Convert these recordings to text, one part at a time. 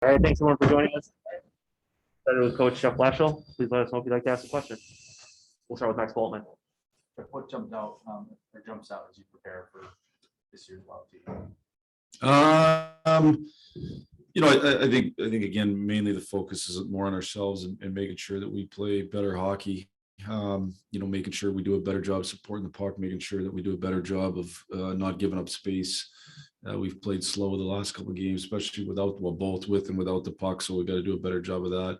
All right, thanks everyone for joining us. Started with Coach Blashill. Please let us know if you'd like to ask a question. We'll start with Max Boltman. What jumped out or jumps out as you prepare for this year's wild team? I think again, mainly the focus is more on ourselves and making sure that we play better hockey. Making sure we do a better job supporting the puck, making sure that we do a better job of not giving up space. We've played slow the last couple of games, especially both with and without the puck. So we got to do a better job of that.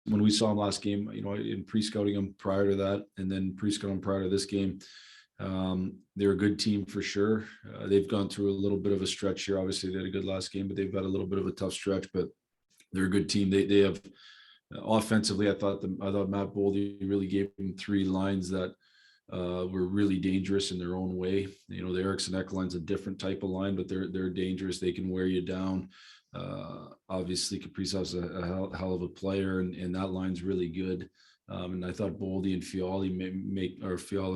When we saw him last game, in pre-scouting him prior to that, and then pre-scouting prior to this game, they're a good team for sure. They've gone through a little bit of a stretch here. Obviously, they had a good last game, but they've got a little bit of a tough stretch. But they're a good team. They have offensively. I thought Matt Boldy really gave them three lines that were really dangerous in their own way. The Eriksson Ek line's a different type of line, but they're dangerous. They can wear you down. Obviously, Kaprizov's a hell of a player, and that line's really good. And I thought Boldy and Fiala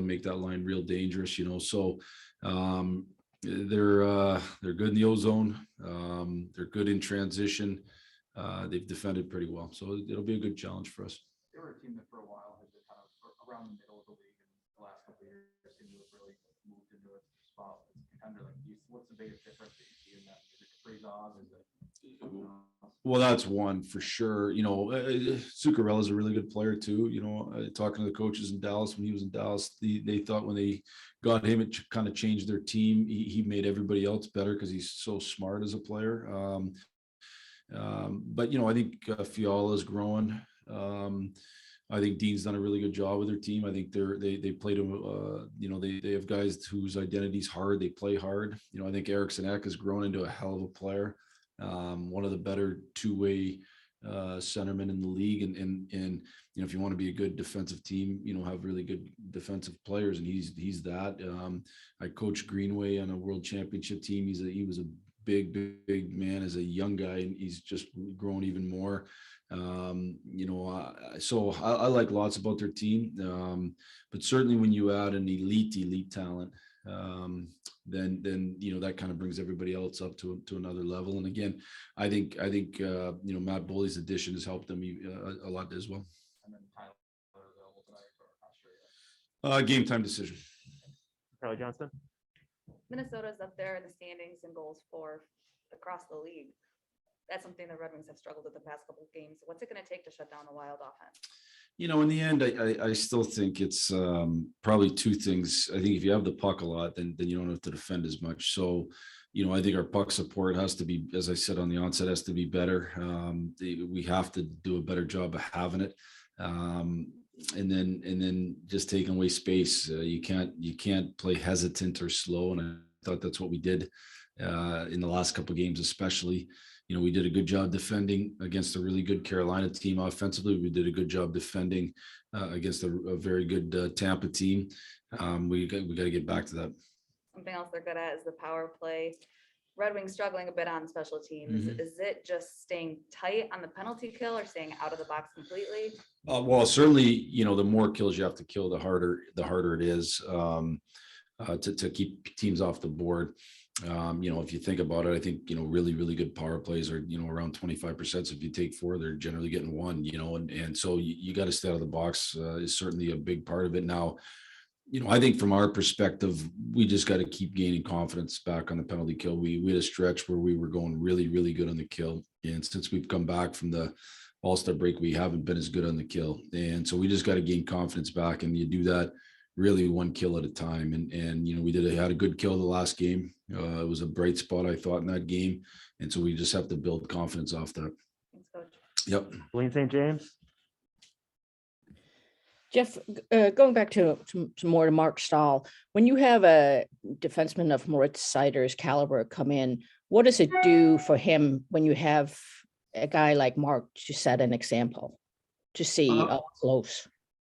make that line real dangerous. So they're good in the ozone. They're good in transition. They've defended pretty well, so it'll be a good challenge for us. They were a team that for a while has been kind of around the middle of the league, and the last couple of years seem to have really moved into a spot. What's the biggest difference that you see in that? Is it Kaprizov? Is it something else? Well, that's one for sure. Zuccarello is a really good player too. Talking to the coaches in Dallas, when he was in Dallas, they thought when they got him, it kind of changed their team. He made everybody else better because he's so smart as a player. But I think Fiala's growing. I think Dean's done a really good job with their team. I think they played them. They have guys whose identity's hard. They play hard. I think Eriksson Ek has grown into a hell of a player. One of the better two-way centermen in the league. And if you want to be a good defensive team, have really good defensive players, and he's that. I coached Greenway on a world championship team. He was a big man as a young guy, and he's just grown even more. So I like lots about their team. But certainly when you add an elite talent, then that kind of brings everybody else up to another level. And again, I think Matt Boldy's addition has helped them a lot as well. And then Tyler available tonight for Australia. Game time decision. Charlie Johnston. Minnesota's up there in the standings and goals for across the league. That's something the Red Wings have struggled with the past couple of games. What's it going to take to shut down the Wild offense? In the end, I still think it's probably two things. I think if you have the puck a lot, then you don't have to defend as much. So, I think our puck support has to be, as I said on the onset, has to be better. We have to do a better job of having it. And then just taking away space. You can't play hesitant or slow. And I thought that's what we did in the last couple of games, especially. We did a good job defending against a really good Carolina team offensively. We did a good job defending against a very good Tampa team. We got to get back to that. Something else they're good at is the power play. Red Wings struggling a bit on special teams. Mm-hmm. Is it just staying tight on the penalty kill or staying out of the box completely? Well, certainly, the more kills you have to kill, the harder it is to keep teams off the board. If you think about it, I think, really good power plays are, around 25%. So if you take four, they're generally getting one, and so you got to stay out of the box is certainly a big part of it. Now, I think from our perspective, we just got to keep gaining confidence back on the penalty kill. We had a stretch where we were going really good on the kill. And since we've come back from the All-Star break, we haven't been as good on the kill. And so we just got to gain confidence back. And you do that really one kill at a time. And we had a good kill the last game. It was a bright spot, I thought, in that game. And so we just have to build confidence off that. Thanks, Coach. Yep. Blaine St. James. Jeff, going back to more to Mark Stahl, when you have a defenseman of Moritz Seider's caliber come in, what does it do for him when you have a guy like Mark to set an example, to see up close?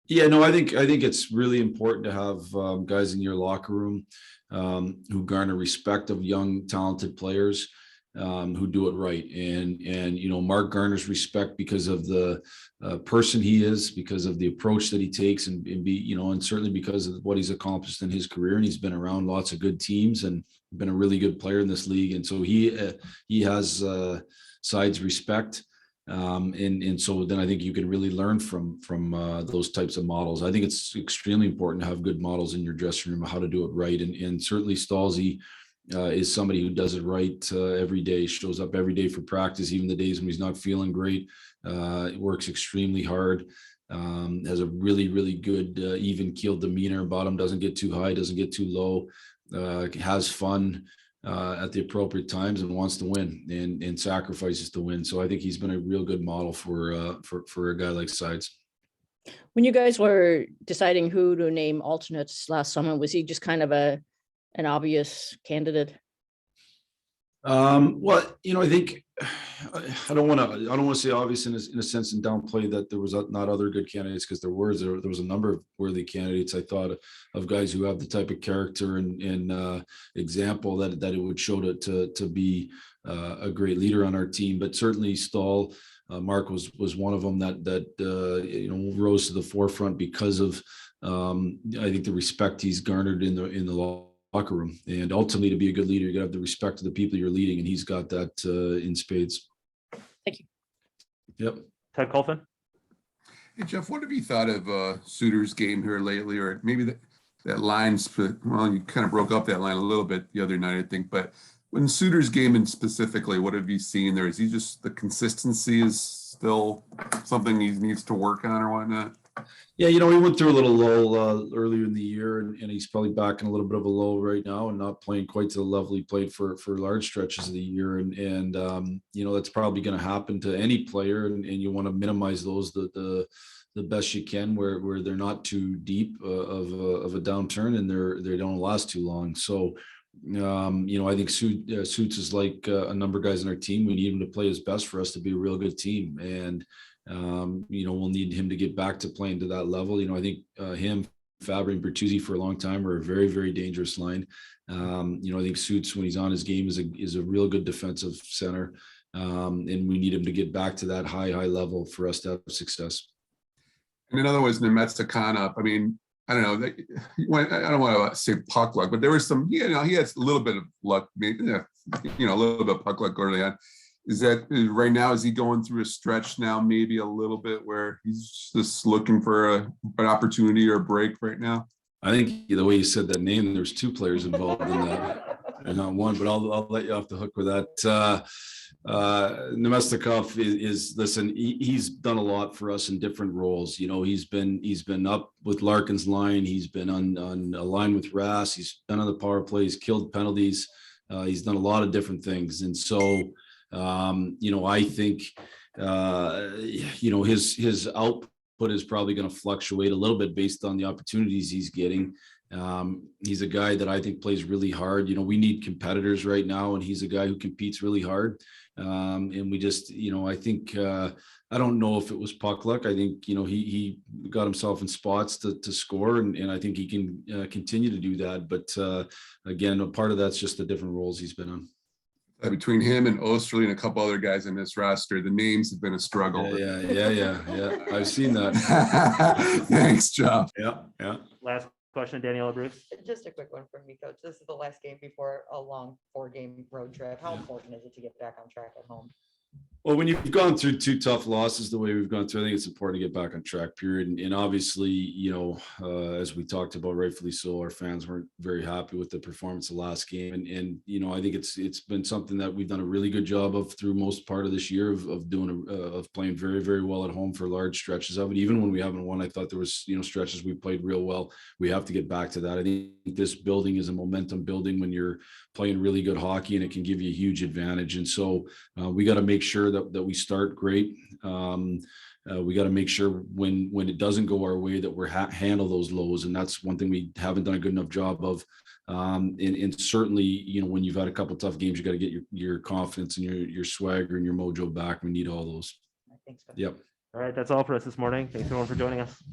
Yeah, no, I think it's really important to have guys in your locker room who garner respect of young, talented players. who do it right. And Mark garners respect because of the person he is, because of the approach that he takes, and and certainly because of what he's accomplished in his career. And he's been around lots of good teams and been a really good player in this league. And so he has sides respect. And so then I think you can really learn from those types of models. I think it's extremely important to have good models in your dressing room, how to do it right. And certainly Stalzy is somebody who does it right every day, shows up every day for practice, even the days when he's not feeling great, works extremely hard, has a really, really good even keeled demeanor. Bottom doesn't get too high, doesn't get too low, has fun at the appropriate times, and wants to win and sacrifices to win. So I think he's been a real good model for a guy like Sides. When you guys were deciding who to name alternates last summer, was he just kind of an obvious candidate? Well, I think I don't want to say obvious in a sense and downplay that there was not other good candidates, because there was a number of worthy candidates. I thought of guys who have the type of character and example that it would show to be a great leader on our team. But certainly Stahl, Mark was one of them that rose to the forefront because of I think the respect he's garnered in the locker room. And ultimately, to be a good leader, you got to have the respect of the people you're leading, and he's got that in spades. Thank you. Yep. Ted Colfin. Hey, Jeff, what have you thought of Suter's game here lately, or maybe that line split? Well, you kind of broke up that line a little bit the other night, I think, but when Suter's game and specifically, what have you seen there? Is he just, the consistency is still something he needs to work on or whatnot? Yeah, he went through a little lull earlier in the year, and he's probably back in a little bit of a lull right now and not playing quite to the level he played for large stretches of the year. And that's probably going to happen to any player, and you want to minimize those the best you can, where they're not too deep of a downturn, and they don't last too long. So I think Suits is like a number of guys on our team. We need him to play his best for us to be a real good team. And we'll need him to get back to playing to that level. I think him, Fabry, and Bertuzzi for a long time are a very, very dangerous line. I think Suits, when he's on his game, is a real good defensive center. And we need him to get back to that high level for us to have success. And in other words, Nemestikhanov, I mean, I don't know. I don't want to say puck luck, but there was some, he had a little bit of luck, maybe, a little bit of puck luck early on. Is that right now? Is he going through a stretch now, maybe a little bit, where he's just looking for an opportunity or a break right now? I think the way you said that name, there's two players involved in that, and not one. But I'll let you off the hook with that. Nemestikov is listen. He's done a lot for us in different roles. He's been up with Larkin's line. He's been on a line with Rass. He's been on the power play. He's killed penalties. He's done a lot of different things, and so. I think, his output is probably going to fluctuate a little bit based on the opportunities he's getting. He's a guy that I think plays really hard. We need competitors right now, and he's a guy who competes really hard. And we just, I think, I don't know if it was puck luck. I think, he got himself in spots to score, and I think he can continue to do that. But again, a part of that's just the different roles he's been on. Between him and Osterley and a couple other guys in this roster, the names have been a struggle. Yeah. I've seen that. Thanks, Jeff. Yeah. Last question, Daniela Bruce. Just a quick one from me, Coach. This is the last game before a long 4-game road trip. How important is it to get back on track at home? Well, when you've gone through 2 tough losses the way we've gone through, I think it's important to get back on track, period. And obviously, as we talked about, rightfully so, our fans weren't very happy with the performance of the last game. And I think it's been something that we've done a really good job of through most part of this year of playing very, very well at home for large stretches of it. Even when we haven't won, I thought there was, stretches we played real well. We have to get back to that. I think this building is a momentum building when you're playing really good hockey, and it can give you a huge advantage. And so we got to make sure that we start great. We got to make sure when it doesn't go our way that we're handle those lows, and that's one thing we haven't done a good enough job of. And certainly, when you've had a couple of tough games, you got to get your confidence and your swagger and your mojo back. We need all those. Thanks, Coach. Yep. All right, that's all for us this morning. Thanks everyone for joining us.